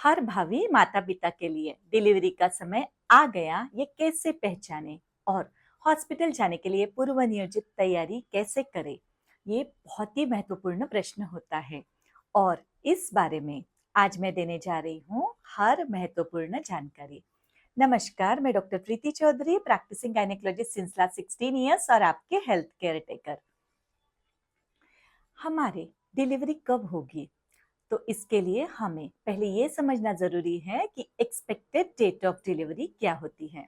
हर भावी माता पिता के लिए डिलीवरी का समय आ गया, ये कैसे पहचाने और हॉस्पिटल जाने के लिए पूर्व नियोजित तैयारी कैसे करें, ये बहुत ही महत्वपूर्ण प्रश्न होता है। और इस बारे में आज मैं देने जा रही हूँ हर महत्वपूर्ण जानकारी। नमस्कार, मैं doctor Preeti Chaudhary, practising gynaecologist since last 16 years और आपके हेल्थ केयर टेकर। हमारी डिलीवरी कब होगी, तो इसके लिए हमें पहले ये समझना जरूरी है कि एक्सपेक्टेड डेट ऑफ डिलीवरी क्या होती है।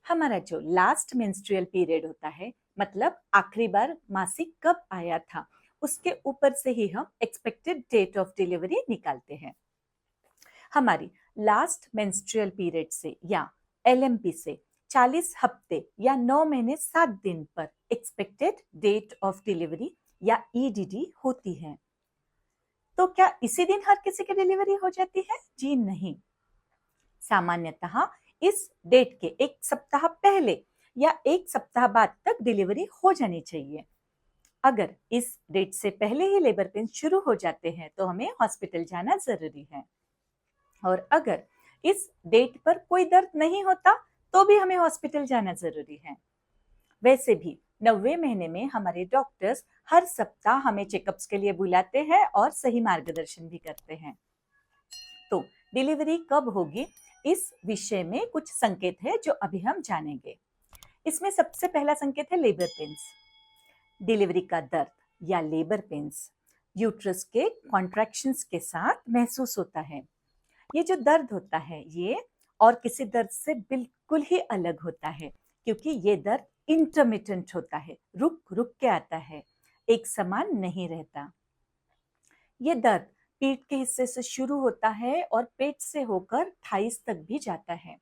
हमारा जो लास्ट मेंस्ट्रुअल पीरियड होता है, मतलब आखिरी बार मासिक कब आया था, उसके ऊपर से ही हम एक्सपेक्टेड डेट ऑफ डिलीवरी निकालते हैं। हमारी लास्ट मेंस्ट्रुअल पीरियड से या एलएमपी से 40 हफ्ते या 9 महीने 7 दिन पर एक्सपेक्टेड डेट ऑफ डिलीवरी या ईडीडी होती है। तो क्या इसी दिन हर किसी की डिलीवरी हो जाती है? जी नहीं। सामान्यतः इस डेट के एक सप्ताह पहले या एक सप्ताह बाद तक डिलीवरी हो जानी चाहिए। अगर इस डेट से पहले ही लेबर पेन शुरू हो जाते हैं तो हमें हॉस्पिटल जाना जरूरी है। और अगर इस डेट पर कोई दर्द नहीं होता तो भी हमें हॉस्पिटल जाना जरूरी है। वैसे भी 90 महीने में हमारे डॉक्टर्स हर सप्ताह हमें चेकअप्स के लिए बुलाते हैं और सही मार्गदर्शन भी करते हैं। तो डिलीवरी कब होगी, इस विषय में कुछ संकेत है जो अभी हम जानेंगे। इसमें सबसे पहला संकेत है लेबर पेन्स। डिलीवरी का दर्द या लेबर पेन्स यूट्रस के कॉन्ट्रैक्शंस के साथ महसूस होता है। ये जो दर्द होता है ये और किसी दर्द से बिल्कुल ही अलग होता है, क्योंकि ये दर्द इंटरमिटेंट होता है, रुक रुक के आता है, एक समान नहीं रहता। ये दर्द पीठ के हिस्से से शुरू होता है और पेट से होकर थाइस तक भी जाता है।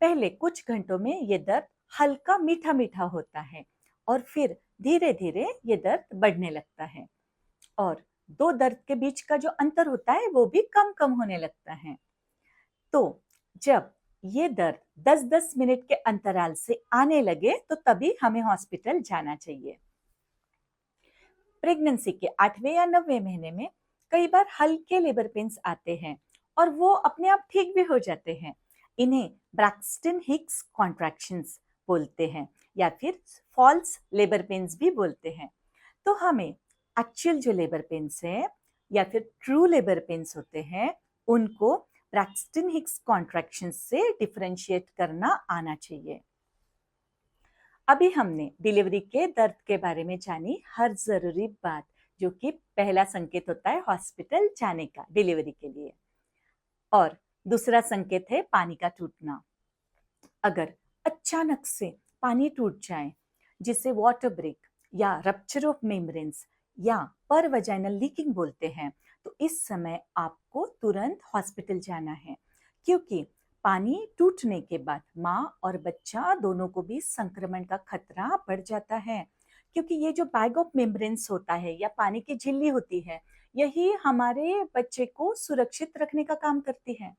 पहले कुछ घंटों में ये दर्द हल्का मीठा मीठा होता है और फिर धीरे धीरे ये दर्द बढ़ने लगता है और दो दर्द के बीच का जो अंतर होता है वो भी कम कम होने लगता है। तो जब ये दर्द 10-10 मिनट के अंतराल से आने लगे तो तभी हमें हॉस्पिटल जाना चाहिए। प्रेगनेंसी के 8वें या 9वें महीने में कई बार हल्के लेबर पेन्स आते हैं और वो अपने आप ठीक भी हो जाते हैं। इन्हें ब्रैक्सटन हिक्स कॉन्ट्रैक्शंस बोलते हैं या फिर फॉल्स लेबर पेन्स भी बोलते हैं। तो हमें एक्चुअल जो लेबर पेन्स है या फिर ट्रू लेबर पेन्स होते हैं उनको ब्रैक्सटन हिक्स कॉन्ट्रैक्शंस से डिफरेंशिएट करना आना चाहिए। अभी हमने डिलीवरी के दर्द के बारे में जानी हर जरूरी बात, जो कि पहला संकेत होता है हॉस्पिटल जाने का डिलीवरी के लिए। और दूसरा संकेत है पानी का टूटना। अगर अचानक से पानी टूट जाए, जिसे वाटर ब्रेक या रप्चर ऑफ मेम्ब्रेन्स या पर वजाइनल लीकिंग बोलते हैं, तो इस समय आपको तुरंत हॉस्पिटल जाना है, क्योंकि पानी टूटने के बाद माँ और बच्चा दोनों को भी संक्रमण का खतरा बढ़ जाता है। क्योंकि ये जो बैग ऑफ मेम्ब्रेन्स होता है या पानी की झिल्ली होती है, यही हमारे बच्चे को सुरक्षित रखने का काम करती है।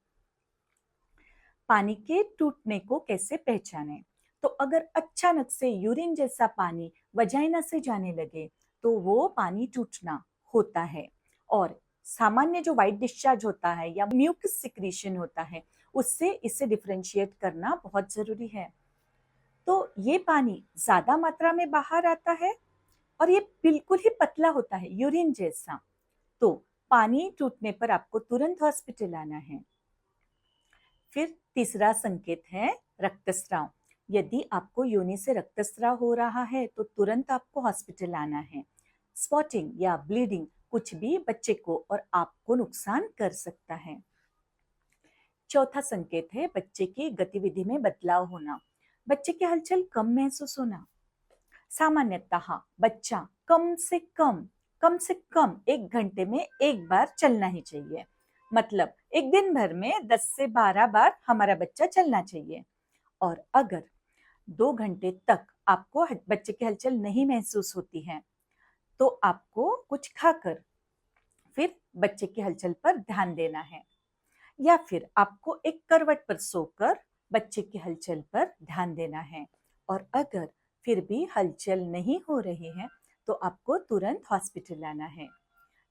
पानी के टूटने को कैसे पहचानें? तो अगर अचानक से यूरिन जैसा पानी वजाइना से जाने लगे तो वो पानी टूटना होता है। और सामान्य जो वाइट डिस्चार्ज होता है या म्यूकस सिक्रीशन होता है, उससे इसे डिफरेंशिएट करना बहुत जरूरी है। तो ये पानी ज्यादा मात्रा में बाहर आता है और ये बिल्कुल ही पतला होता है, यूरिन जैसा, तो पानी टूटने पर आपको तुरंत हॉस्पिटल आना है। फिर तीसरा संकेत है रक्तस्राव। यदि आपको योनि से रक्तस्राव हो रहा है तो तुरंत आपको हॉस्पिटल आना है। स्पॉटिंग या ब्लीडिंग कुछ भी बच्चे को और आपको नुकसान कर सकता है। चौथा संकेत है बच्चे की गतिविधि में बदलाव होना। बच्चे की हलचल कम महसूस होना। सामान्यतः बच्चा कम से कम 1 घंटे में एक बार चलना ही चाहिए। मतलब एक दिन भर में 10 से 12 बार हमारा बच्चा चलना चाहिए। और अगर 2 घंटे तक आपको बच्चे की हलचल नहीं महसूस होती है तो आपको कुछ खाकर फिर बच्चे की हलचल पर ध्यान देना है, या फिर आपको एक करवट पर सोकर बच्चे की हलचल पर ध्यान देना है। और अगर फिर भी हलचल नहीं हो रही है तो आपको तुरंत हॉस्पिटल आना है।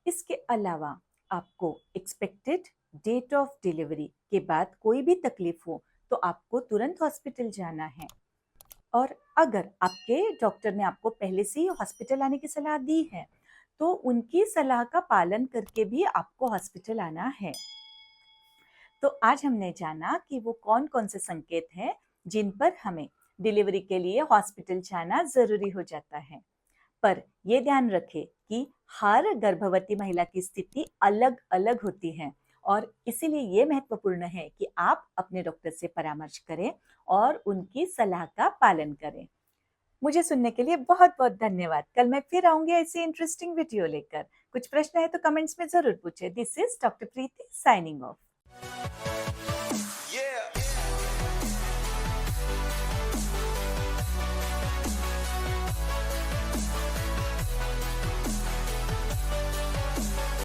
इसके अलावा आपको एक्सपेक्टेड डेट ऑफ डिलीवरी के बाद कोई भी तकलीफ हो तो आपको तुरंत हॉस्पिटल जाना है। और अगर आपके डॉक्टर ने आपको पहले से ही हॉस्पिटल आने की सलाह दी है तो उनकी सलाह का पालन करके भी आपको हॉस्पिटल आना है। तो आज हमने जाना कि वो कौन कौन से संकेत हैं जिन पर हमें डिलीवरी के लिए हॉस्पिटल जाना जरूरी हो जाता है। पर ये ध्यान रखें कि हर गर्भवती महिला की स्थिति अलग अलग होती है और इसीलिए ये महत्वपूर्ण है कि आप अपने डॉक्टर से परामर्श करें और उनकी सलाह का पालन करें। मुझे सुनने के लिए बहुत बहुत धन्यवाद। कल मैं फिर आऊंगी ऐसी इंटरेस्टिंग वीडियो लेकर। कुछ प्रश्न है तो कमेंट्स में जरूर पूछे। This is doctor Preeti signing off.